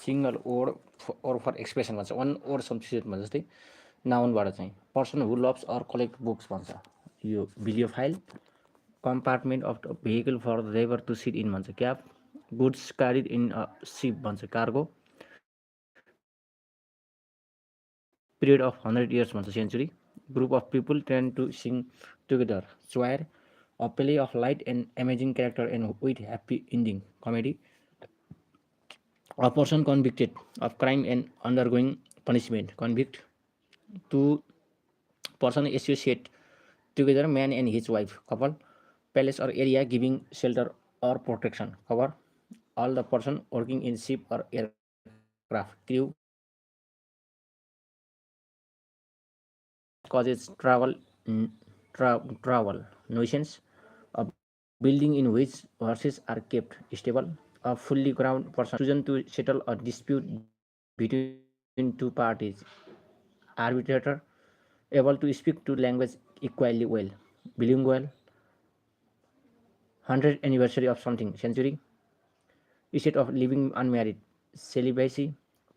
Single word or for expression भन्छ, one word substitute भन्छ। जस्तै नाउनबाट चाहिँ person who loves or collect books भन्छ। यो bibliophile, compartment of the vehicle for the driver to sit in भन्छ। Cab, goods carried in a ship भन्छ। Cargo, period of 100 years भन्छ। Century, group of people train to sing together. Choir, a play of light and amazing character and with happy ending. Comedy, a person convicted of crime and undergoing punishment. Convict, two person associate together, man and his wife. Couple, palace or area giving shelter or protection. Cover, all the person working in ship or aircraft. Crew, causes travel, travel. Nuisance, a building in which horses are kept. Stable, a fully ground person chosen to settle a dispute between two parties. Arbitrator, able to speak two languages equally well. Bilingual, 100th anniversary of something. Century, instead of living unmarried. Celibacy,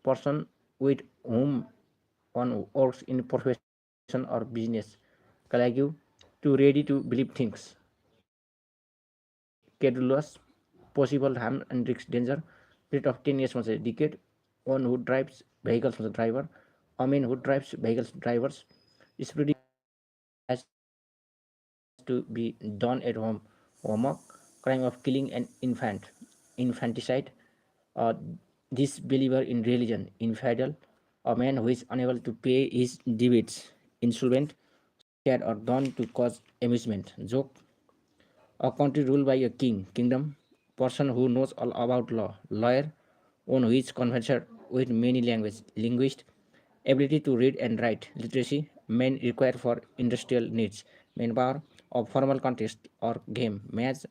person with whom one works in profession or business. Calagu, too ready to believe things. Credulous, possible harm and risk danger. Period of 10 years भन्छ। Decade, one who drives vehicles भन्छ। Driver, a man who drives vehicles. Drivers, spreading has to be done at home. Homework, crime of killing an infant. Infanticide, a disbeliever in religion. Infidel, a man who is unable to pay his debts. Insolvent, said or done to cause amusement. Joke, a country ruled by a king. Kingdom, person who knows all about law. Lawyer, one who is conversant with many languages. Linguist, ability to read and write. Literacy, men required for industrial needs. Manpower, of formal contest or game. Match,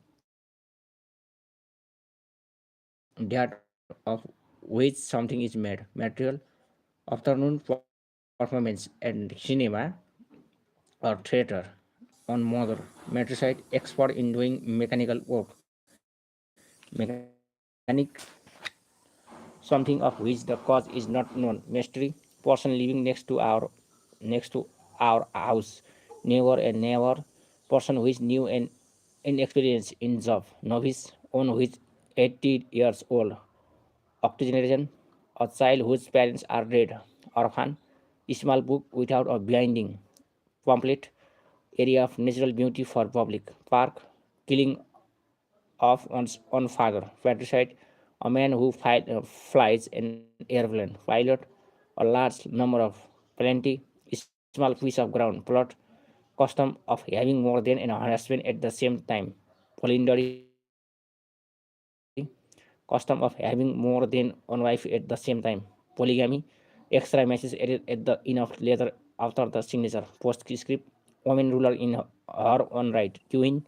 that of which something is made. Material, afternoon performance and cinema or theater. On mother, matricide, expert in doing mechanical work. Mechanic, something of which the cause is not known. Mystery, person living next to our house. Neighbor and neighbor, person who is new and inexperienced in job. Novice, one who is 80 years old. Octogenarian, a child whose parents are dead. Orphan, small book without a binding. Pamphlet, area of natural beauty for public. Park, killing of one's own father. Patricide, a man who flies an airplane. Pilot, a large number of. Plenty, small piece of ground. Plot, custom of having more than an husband at the same time. Polyndery, custom of having more than one wife at the same time. Polygamy, extra messages added at the end of letter after the signature. Postscript, woman ruler in her own right. Queen,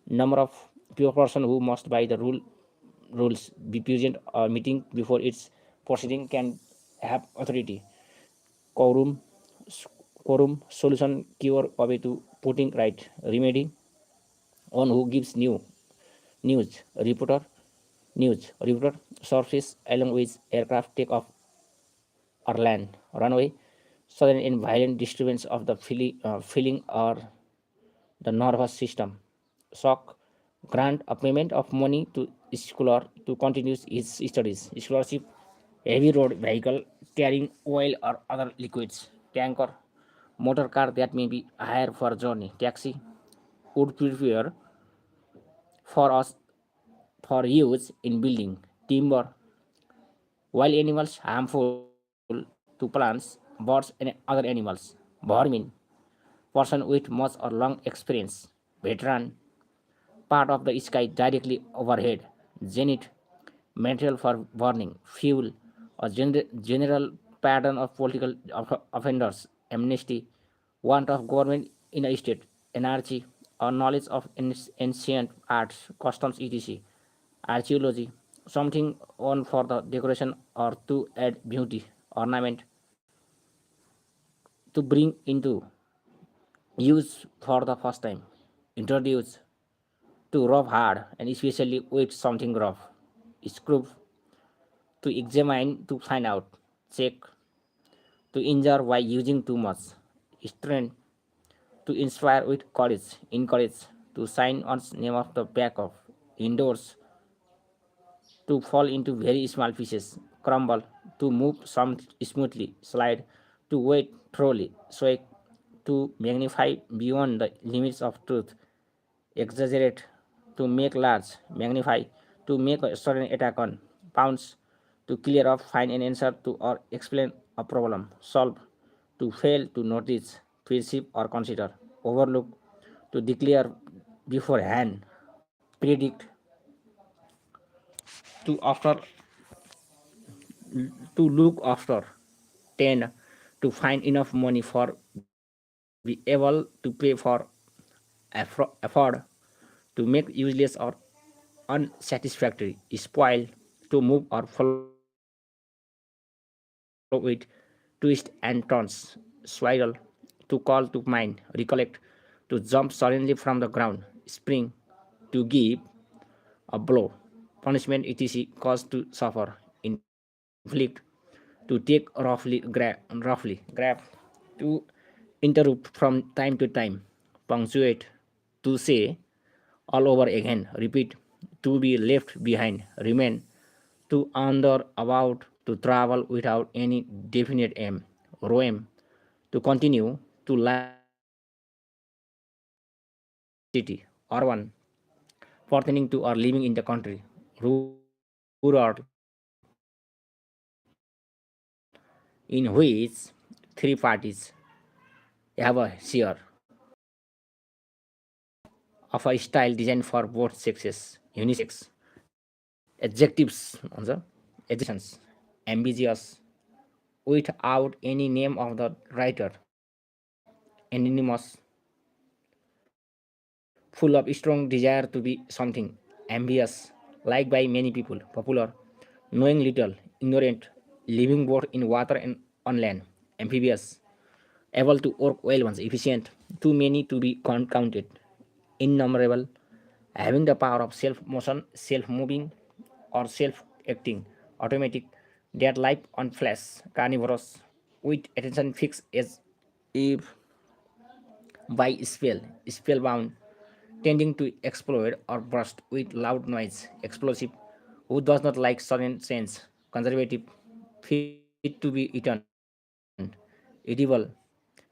number of pure person who must by the rules be present a meeting before its proceeding can have authority. Quorum, quorum, solution, cure, way to putting right. Remedy, one who gives news. Reporter, sources along with aircraft take off or land. Runway, sudden and violent disturbance of the feeling or the nervous system. Shock, grant a payment of money to scholar to continue his studies. Scholarship, heavy road vehicle carrying oil or other liquids. Tanker, motor car that may be hired for journey. Taxi, would prepare for us for use in building. Timber, wild animals harmful to plants, birds, and other animals. Vermin, person with much or long experience. Veteran, part of the sky directly overhead. Zenith, material for burning. Fuel, a general pattern of political offenders. Amnesty, want of government in a state. Anarchy, or knowledge of ancient arts, customs, etc. Archaeology, something on for the decoration or to add beauty, ornament, to bring into use for the first time. Introduce, to rub hard and especially with something rough. Scrub, to examine, to find out, check, to injure by using too much, strength, to inspire with courage, encourage, to sign one's name off the back of, endorse, to fall into very small pieces, crumble, to move some smoothly, slide, to wait thoroughly, sway, to magnify beyond the limits of truth, exaggerate, to make large, magnify, to make a sudden attack on, pounce, to clear up, find an answer to or explain a problem, solve, to fail to notice, perceive or consider, overlook, to declare beforehand, predict, to after to look after, tend, to find enough money for be able to pay for, afford, to make useless or unsatisfactory, spoil, to move or follow it, twist and turns, swirl, to call to mind, recollect, to jump suddenly from the ground, spring, to give a blow, punishment, etc., cause to suffer, inflict, to take roughly, grab, to interrupt from time to time, punctuate, to say all over again, repeat, to be left behind, remain, to wander about, to travel without any definite aim, roam, to continue, to live in a city, urban, pertaining to or living in the country, rural, in which three parties have a share of a style designed for both sexes, unisex, adjectives, expressions, ambiguous, without any name of the writer, anonymous, full of strong desire to be something, ambitious, liked by many people, popular, knowing little, ignorant, living both in water and on land, amphibious, able to work well once, efficient, too many to be counted, innumerable, having the power of self motion, self moving, or self acting, automatic, that life on flesh, carnivorous, with attention fixed as if by spellbound, tending to explode or burst with loud noise, explosive, who does not like sudden sense, conservative, fit to be eaten, edible,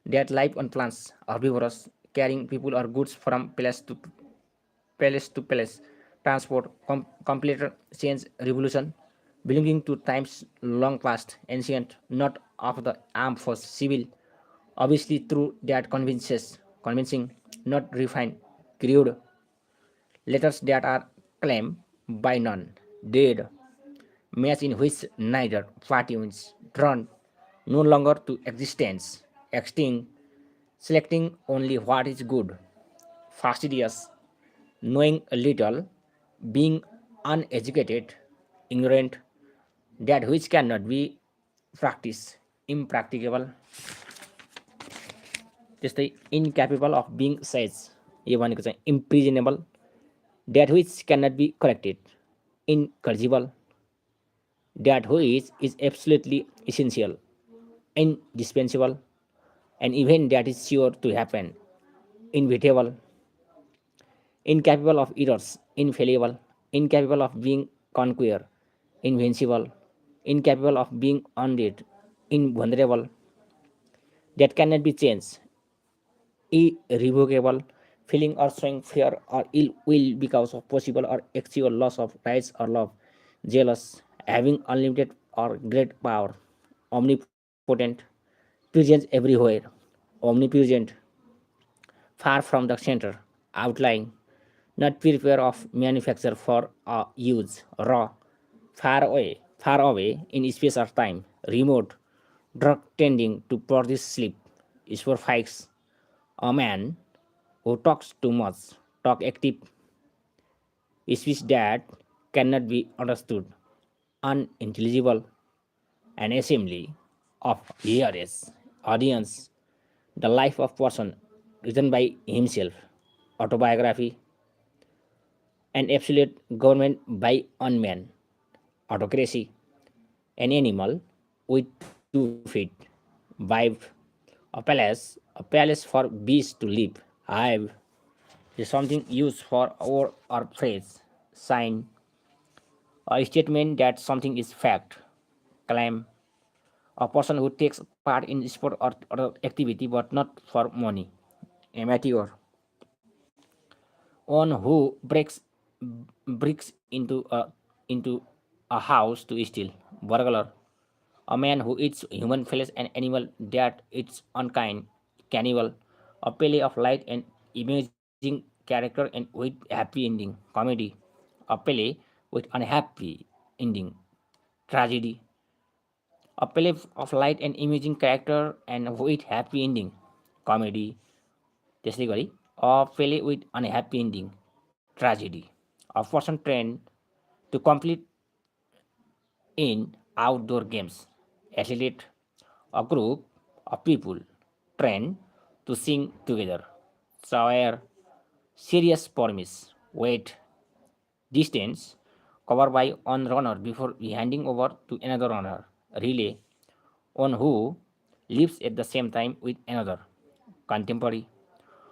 that live on plants, herbivorous, carrying people or goods from place to place, transport, complete change, revolution, belonging to times long past, ancient, not of the armed force, civil, obviously through that convincing, not refined, crude, letters that are claimed by none, dead, match in which neither party wins, drawn no longer to existence, extinct, selecting only what is good, fastidious, knowing a little, being uneducated, ignorant, that which cannot be practiced, impracticable, त्यस्तै incapable of being said, यो भनेको चाहिँ imprisonable, that which cannot be corrected, incorrigible, that which is absolutely essential, indispensable, an event that is sure to happen, inevitable, incapable of errors, infallible, incapable of being conquered, invincible, incapable of being undid, invulnerable, that cannot be changed, irrevocable, feeling or showing fear or ill will because of possible or actual loss of rights or love, jealous, having unlimited or great power, omnipotent, present everywhere, omnipresent, far from the center, outlying, not prepare of manufacture for use, raw, far away in space or time, remote, drug tending to produce sleep, sporifics, a man who talks too much, talk active, speech that cannot be understood, unintelligible, an assembly of hearers, audience, the life of person written by himself, autobiography, an absolute government by unman, autocracy, An animal with 2 feet. Vive, a palace for bees to live. Hive is something used for or phrase, sign, a statement that something is fact. Claim, a person who takes part in sport or other activity but not for money. Amateur, one who breaks into a house to steal. Burglar, a man who eats human flesh and animal that it's unkind. Cannibal, a play of light and imaging character and with happy ending. Comedy, a play with unhappy ending. Tragedy, a play of light and imaging character and with happy ending. Comedy, त्यसै गरी a play with unhappy ending. Tragedy, a person trained to complete in outdoor games. Athlete, a group of people trained to sing together. Sawyer, serious promise. Wait, distance, covered by one runner before handing over to another runner. Relay, one who lives at the same time with another. Contemporary,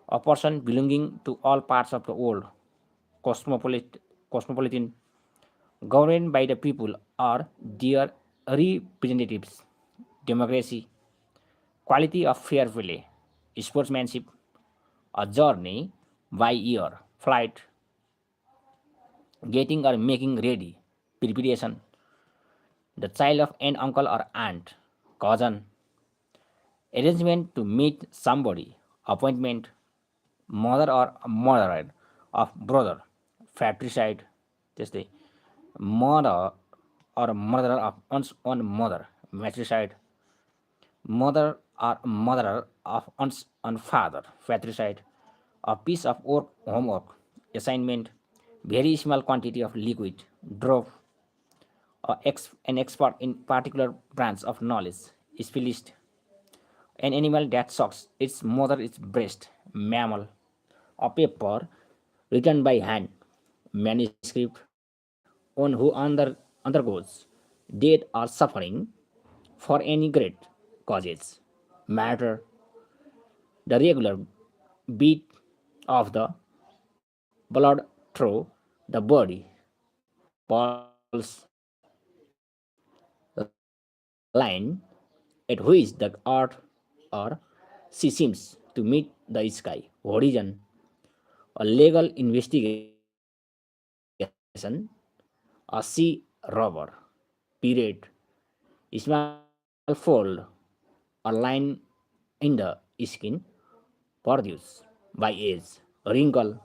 a person belonging to all parts of the world. Cosmopolitan, governed by the people or their representatives. Democracy, quality of fair play. Sportsmanship, a journey by year. Flight, getting or making ready. Preparation, the child of an uncle or aunt. Cousin, arrangement to meet somebody. Appointment, mother or mother of brother. Fratricide, त्यस्तै mother or mother of one's own mother. Matricide, mother or mother of one's own father. Fratricide, a piece of work, homework. Assignment, very small quantity of liquid. Drove, an expert in particular branch of knowledge. Specialist, an animal that sucks its mother's breast. Mammal, a paper written by hand. Manuscript, one who undergoes death or suffering for any great causes. Matter, the regular beat of the blood through the body. Pulse, line at which the earth or sea seems to meet the sky. Horizon, a legal investigation. A sea robber. Period, small fold, a line in the skin produced by age. Wrinkle,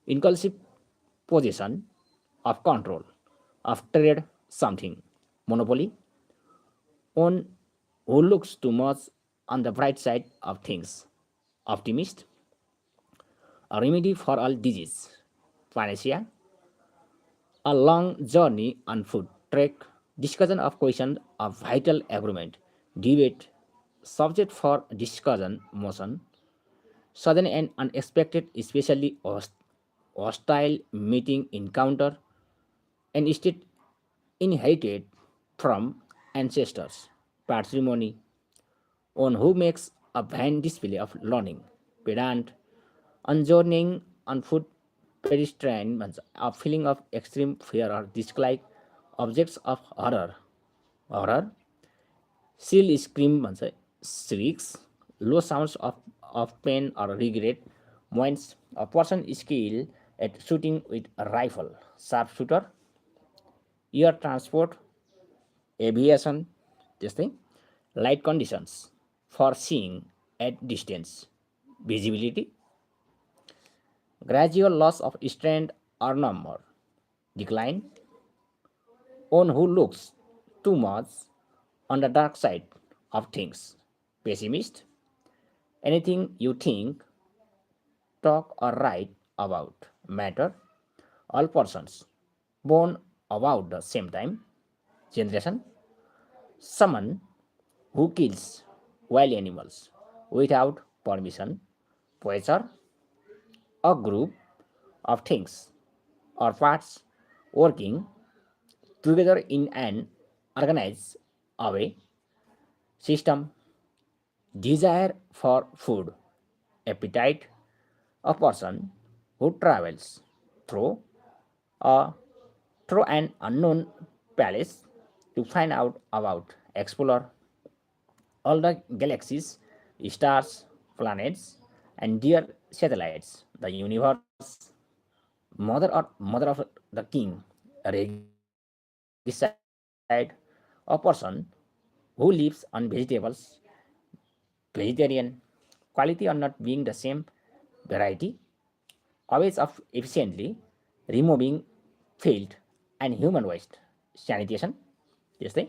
inclusive possession of control, of trade something. Monopoly, one who looks too much on the bright side of things. Optimist, a remedy for all disease. Panacea, a long journey on foot. Trek, discussion of questions of vital agreement. Debate, subject for discussion, motion. Sudden and unexpected, especially hostile meeting, encounter, and state inherited from ancestors. Patrimony, one who makes a grand display of learning. Pedant, unjourneying on foot. Pedestrian, a feeling of extreme fear or dislike objects of horror. Horror, shrill scream भन्छ, shrieks, low sounds of pain or regret. Moins, a person skilled at shooting with a rifle. Sharpshooter, air transport, aviation, त्यस्तै. Light conditions for seeing at distance. Visibility, gradual loss of strength or number. Decline, one who looks too much on the dark side of things. Pessimist, anything you think, talk, or write about. Matter, all persons born about the same time. Generation, someone who kills wild animals without permission. Poacher, a group of things or parts working together in an organize away system, desire for food, appetite, a person who travels through a through an unknown palace to find out about explore all the galaxies, stars, planets, and dear satellites, the universe, mother of the king, a regicide, a person who lives on vegetarian, quality or not being the same variety, always of efficiently removing filth and human waste, sanitation, त्यस्तै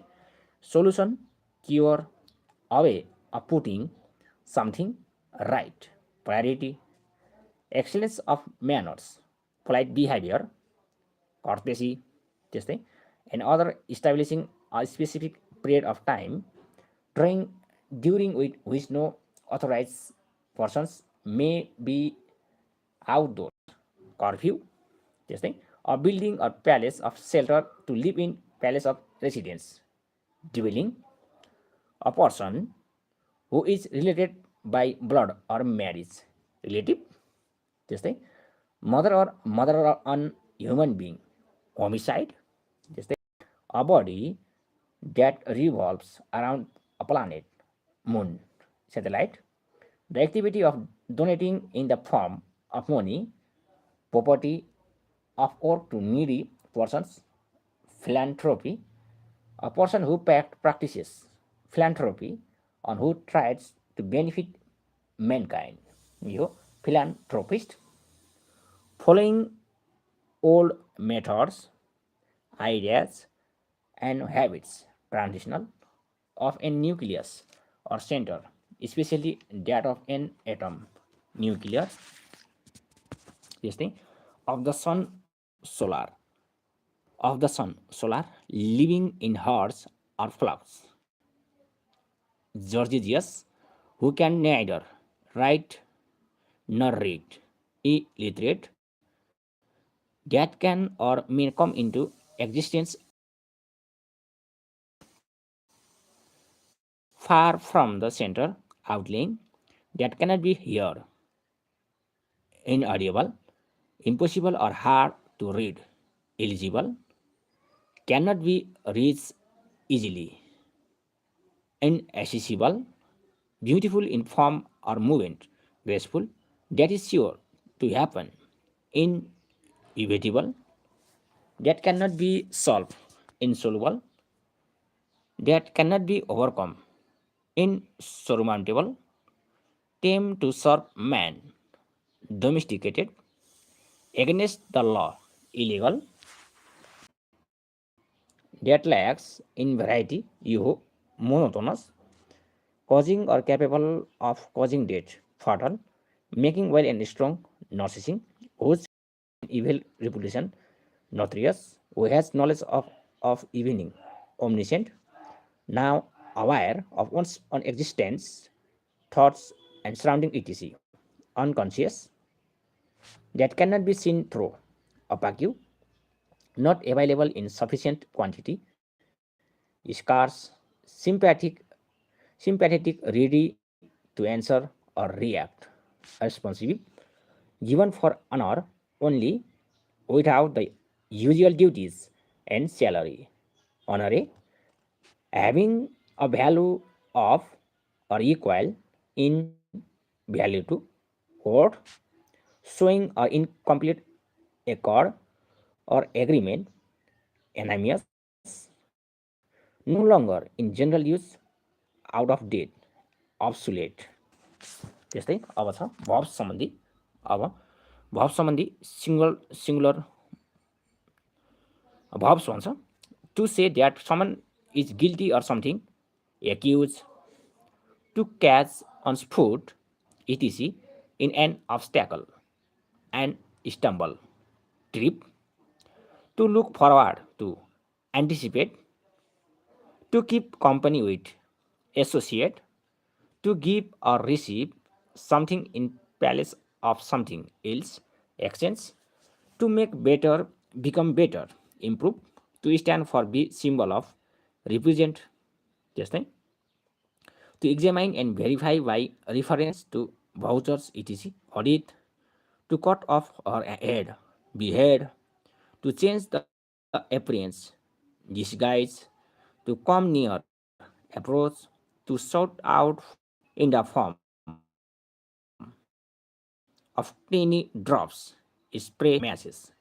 solution, cure, a way of putting something right, priority, excellence of manners, polite behavior, courtesy, त्यस्तै and other establishing a specific period of time during which no authorized persons may be outdoors, curfew, त्यस्तै a building or palace of shelter to live in, palace of residence, dwelling, a person who is related by blood or marriage, relative, त्यस्तै mother or an human being, homicide, त्यस्तै a body that revolves around a planet, moon, satellite, the activity of donating in the form of money, property, of or to needy persons, philanthropy, a person who practices philanthropy and who tries to benefit mankind, yo philanthropist, following old methods, ideas, and habits transitional of a nucleus or center, especially that of an atom, nucleus, त्यस्तै of the sun solar living in herds or flocks, Georgius, who can neither write nor read, illiterate, that can or may come into existence far from the center, outlying, that cannot be heard, inaudible, impossible or hard to read, illegible, cannot be reached easily, inaccessible, beautiful in form or movement, graceful, that is sure to happen, inevitable, that cannot be solved, insoluble, that cannot be overcome, insurmountable, tame to serve man, domesticated, against the law, illegal, that lacks in variety, monotonous, causing or capable of causing death, fatal, making well and strong, narcissism, whose evil reputation, notorious, who has knowledge of evening, omniscient, now aware of one's own existence, thoughts, and surrounding etc., unconscious, that cannot be seen through, opaque, not available in sufficient quantity, scarce, sympathetic, ready to answer or react, responsive, given for honor only without the usual duties and salary, honore, having a value of or equal in value to, worth, showing or incomplete accord or agreement, anonymous, no longer in general use, out of date, obsolete, त्यस्तै अब छ भव सम्बन्धी, अब भव सम्बन्धी singular verbs भन्छ, to say that someone is guilty or something, accuse, to catch one's foot, etc., in an obstacle and stumble, trip, to look forward to, anticipate, to keep company with, associate, to give or receive something in place of something else, exchange, to make better, become better, improve, to stand for be symbol of, represent त्यस्तै to examine and verify by reference to vouchers etc. Audit to cut off or head, behead, to change the appearance, disguise, to come near, approach, to shout out in the form of tiny drops, spray masses,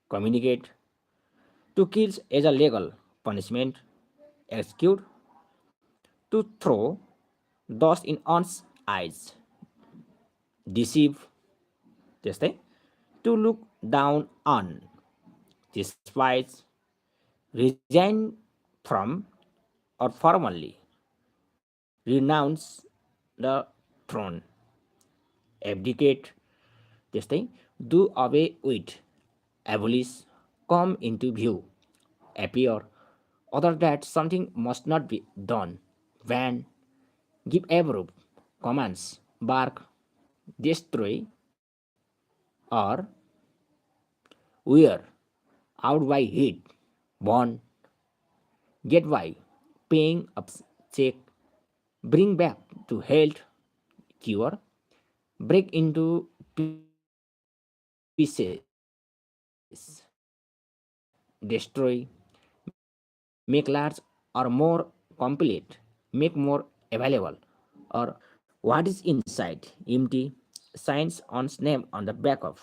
communicate, to kills as a legal punishment, execute, to throw dust in one's eyes, deceive, त्यस्तै to look down on, despise, resign from or formally renounce the throne, abdicate, त्यस्तै do away with, abolish, come into view, appear, other that something must not be done, ban, give abrupt commands, bark, destroy, or wear out by heat, bond, get by, paying up check, bring back to health, cure, break into pieces, destroy, make large or more complete, make more available, or what is inside, empty, signs on name on the back of,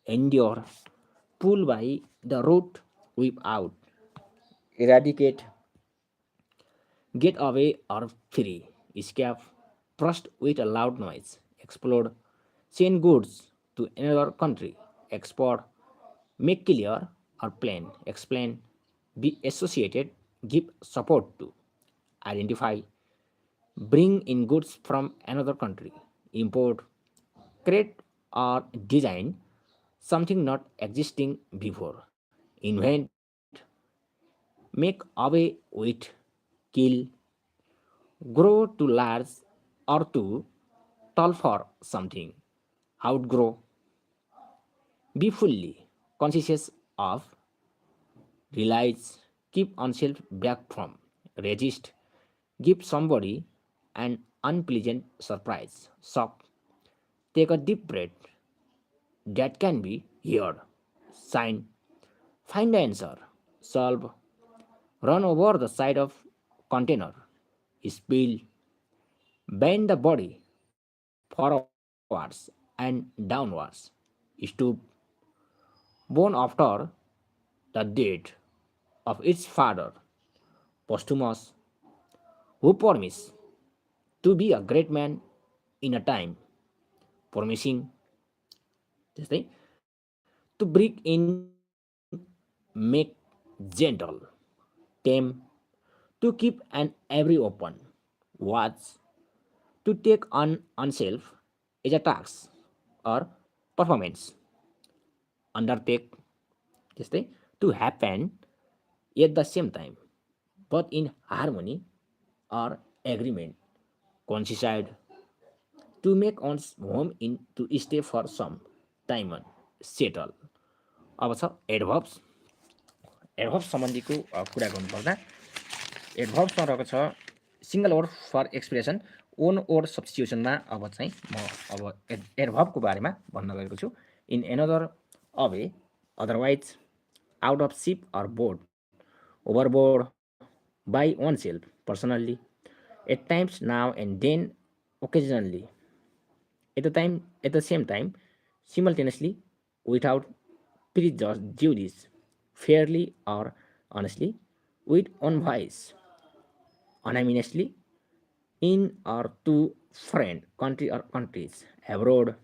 endure, pull by the root, whip out, eradicate, get away or free, escape, burst with a loud noise, explode, send goods to another country, export, make clear or plain, explain, be associated, give support to, identify, bring in goods from another country, import, create or design something not existing before, invent, make away with, kill, grow to large or to tall for something, outgrow, be fully conscious of, realize, keep oneself back from, resist, give somebody an unpleasant surprise, shock, take a deep breath that can be heard, sign, find the answer, solve, run over the side of container, spill, bend the body forwards and downwards, stoop, born after the death of its father, posthumous, who promised to be a great man in a time, promising त्यस्तै to bring in, make gentle, tame, to keep an every open, watch, to take on oneself is a task or performance, undertake, त्यस्तै to happen at the same time, but in harmony or agreement, coincide, to make one's home in to stay for some time on, settle. अब छ एडभर्ब्स एडभर्ब्स सम्बन्धीको कुरा गर्नुपर्दा एडभर्ब्समा रहेको छ single word for expression one word सब्स्टिट्युसनमा अब चाहिँ म अब एडभर्बको बारेमा भन्न गएको छु in another way otherwise out of ship or board overboard by oneself personally at times now and then occasionally at the same time simultaneously without prejudice fairly or honestly with own voice anonymously in or to friend country or countries abroad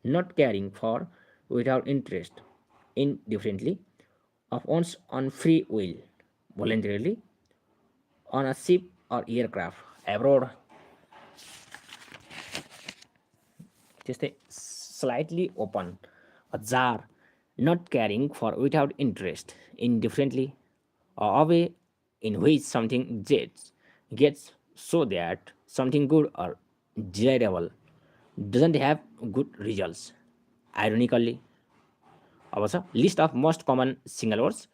not caring for without interest indifferently of one's own free will voluntarily on a ship or aircraft abroad त्यस्तै slightly open ajar not caring for without interest indifferently or a way in which something gets so that something good or desirable doesn't have good results ironically अब छ list of most common single words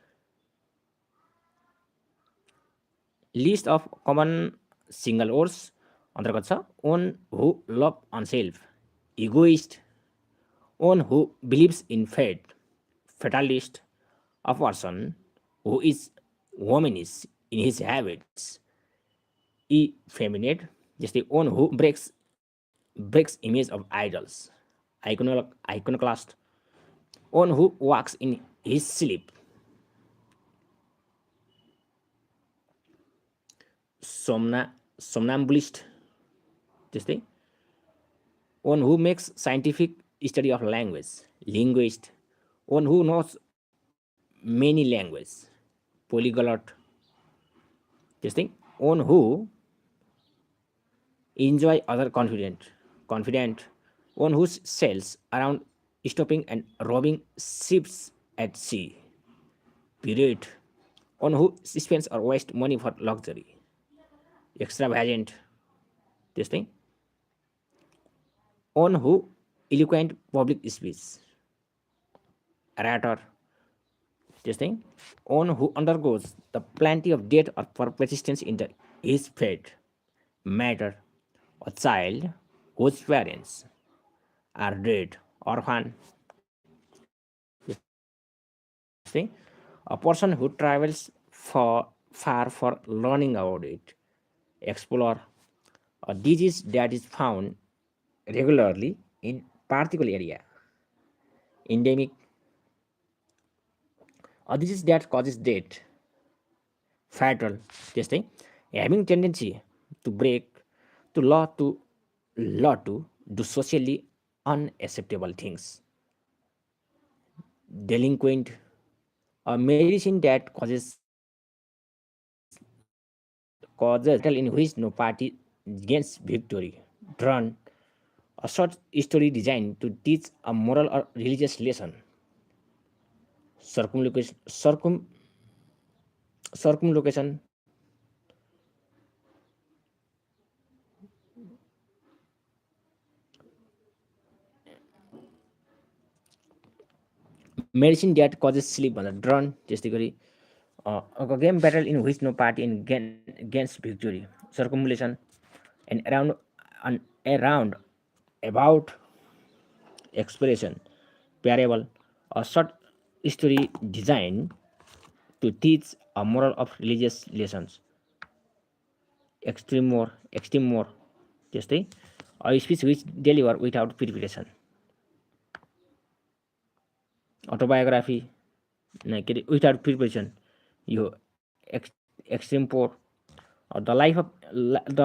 list of common single words अन्तर्गत छ one who love oneself, egoist, one who believes in fate, fatalist, a person who is womanish in his habits, effeminate, जस्तै one who breaks image of idols, iconoclast, one who walks in his sleep, somnambulist, त्यस्तै one who makes scientific study of language, linguist, one who knows many languages, polyglot, त्यस्तै one who enjoy other confident, one who sails around stopping and robbing ships at sea, period, one who spends or wastes money for luxury, extravagant, त्यस्तै one who eloquent public speech, orator, त्यस्तै one who undergoes the plenty of debt or for persistence in his fate, matter, a child whose parents are dead, orphan, त्यस्तै a person who travels far for learning about it, explorer, a disease that is found regularly in particular area, endemic, a disease that causes death, fatal, त्यस्तै having tendency to break to do socially unacceptable things, delinquent, a medicine that causes battle in which no party gains victory, drawn, a short story designed to teach a moral or religious lesson, circumlocution, medicine that causes sleep भन्दा drawn, त्यस्तै गरी a game battle in which no party gains victory, circumambulation, and around about expression, parable, a short story designed to teach a moral of religious lessons, extreme more, त्यस्तै a speech which deliver without preparation, autobiography, के अरे without preparation, यो extreme poor, the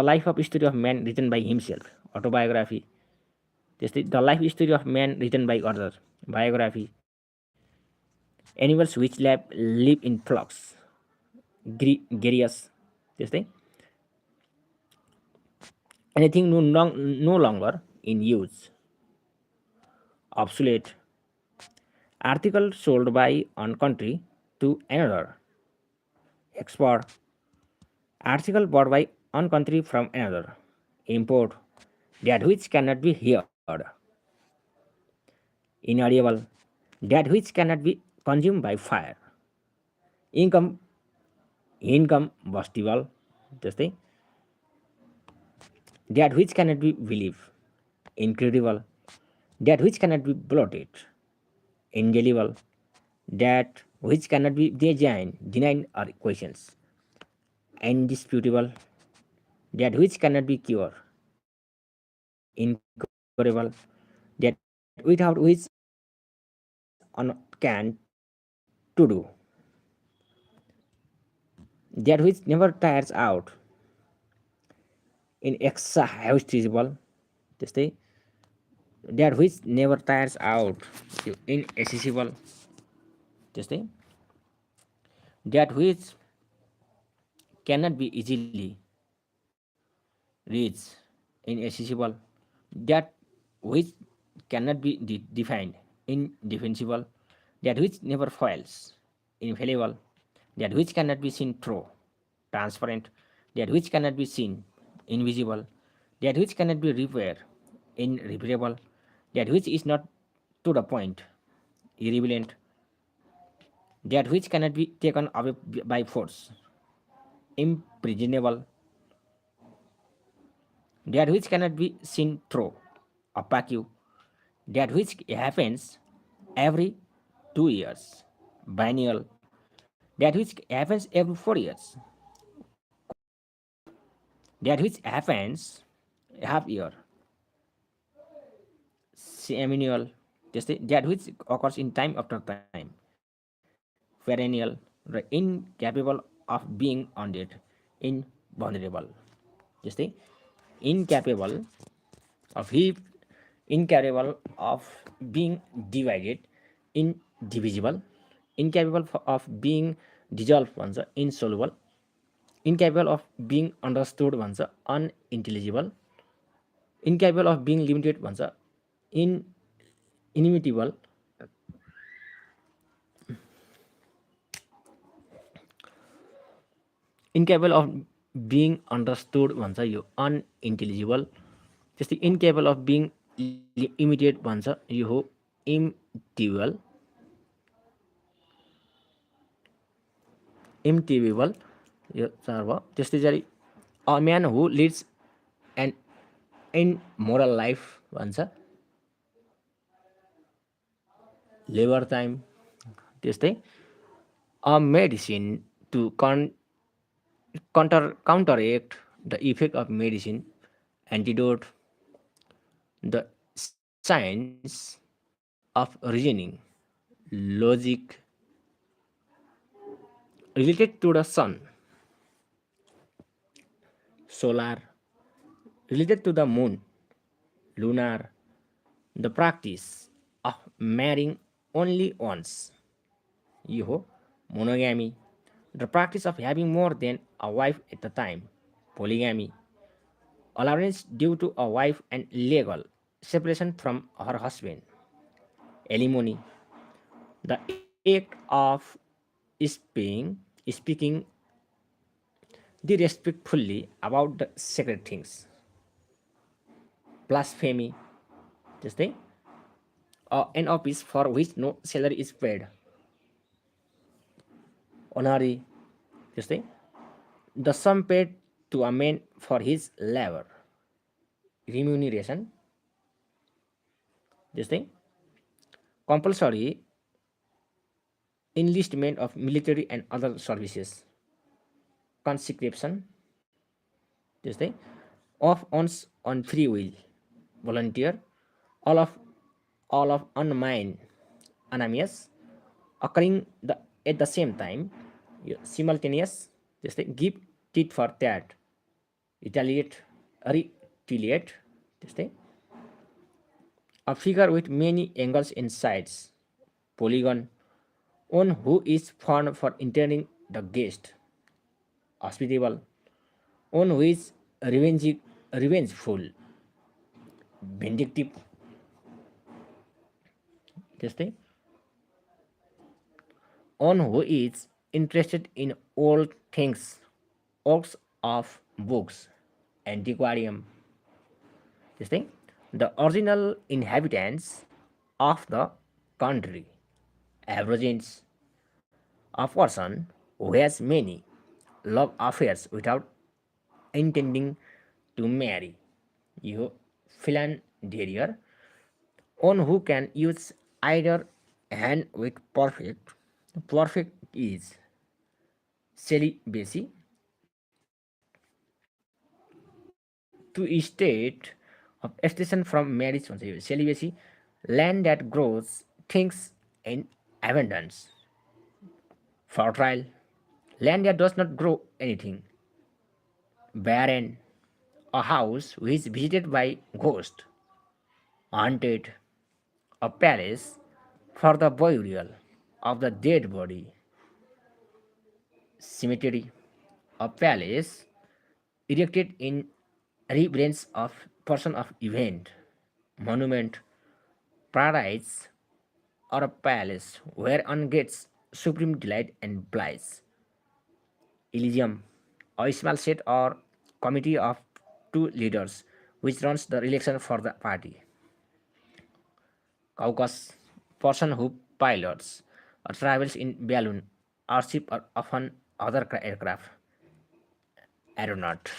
life of story of man written by himself, autobiography, त्यस्तै the life story of man written by other, biography, animals which live in flux, गेरियस, त्यस्तै anything no longer in use, obsolete, article sold by one country to another, export, article bought by one country from another, import, that which cannot be heard, inaudible, that which cannot be consumed by fire, incombustible, त्यस्तै that which cannot be believed, incredible, that which cannot be bloated, indelible, that which cannot be denied or questions, indisputable, that which cannot be cured, incurable, that without which can to do, that which never tires out, inexhaustible, त्यस्तै that which never tires out, inaccessible, त्यस्तै that which cannot be easily reached, inaccessible, that which cannot be defined, indefensible, that which never fails, infallible, that which cannot be seen through, transparent, that which cannot be seen, invisible, that which cannot be repaired, irreparable, that which is not to the point, irrelevant, that which cannot be taken away by force, impregnable, that which cannot be seen through, opaque, that which happens every 2 years, biennial, that which happens every 4 years, quadrennial, that which happens half year, semiannual, just that which occurs in time after time, perennial, the incapable of being undead, invulnerable, just incapable of he incapable of being divided, indivisible, incapable of being dissolved भन्छ insoluble, incapable of being understood भन्छ unintelligible, incapable of being limited भन्छ in inimitable, incapable of being understood भन्छ यो unintelligible, त्यस्तै incapable of being immediate भन्छ यो हो immutable, immutable यो चार भयो। त्यस्तै गरी a man who leads an immoral life भन्छ लेबर टाइम। त्यस्तै a medicine to counteract the effect of medicine, antidote, the science of reasoning, logic, related to the sun, solar, related to the moon, lunar, the practice of marrying only once, यो हो monogamy, the practice of having more than a wife at a time, polygamy, allowance due to a wife and legal separation from her husband, alimony, the act of speaking disrespectfully about the sacred things, blasphemy, त्यस्तै an office for which no salary is paid, honorary, त्यस्तै the sum paid to a man for his labor, remuneration, त्यस्तै compulsory enlistment of military and other services, conscription, त्यस्तै of one's on free will, volunteer, all of unmine, anonymous, occurring at the same time, simultaneous, त्यस्तै give tit for tat, retaliate, त्यस्तै a figure with many angles and sides, polygon, one who is fond for entertaining the guest, hospitable, one who is revengeful, vindictive, त्यस्तै one who is interested in old things, works of books, antiquarium, त्यस्तै the original inhabitants of the country, aborigines, a person who has many love affairs without intending to marry, यो हो philanderer, one who can use either hand with perfect ease, celibacy, to state of extension from marriage भन्छ यो celibacy, land that grows things in abundance, fertile, land that does not grow anything, barren, a house which is visited by ghosts, haunted, a palace for the burial of the dead body, cemetery, a palace erected in remembrance of person of event, monument, paradise, or a palace where one gets supreme delight and bliss, Elysium, a small set or committee of two leaders which runs the election for the party, Caucus, person who pilots or travels in balloon or ship or often other aircraft, aeronaut.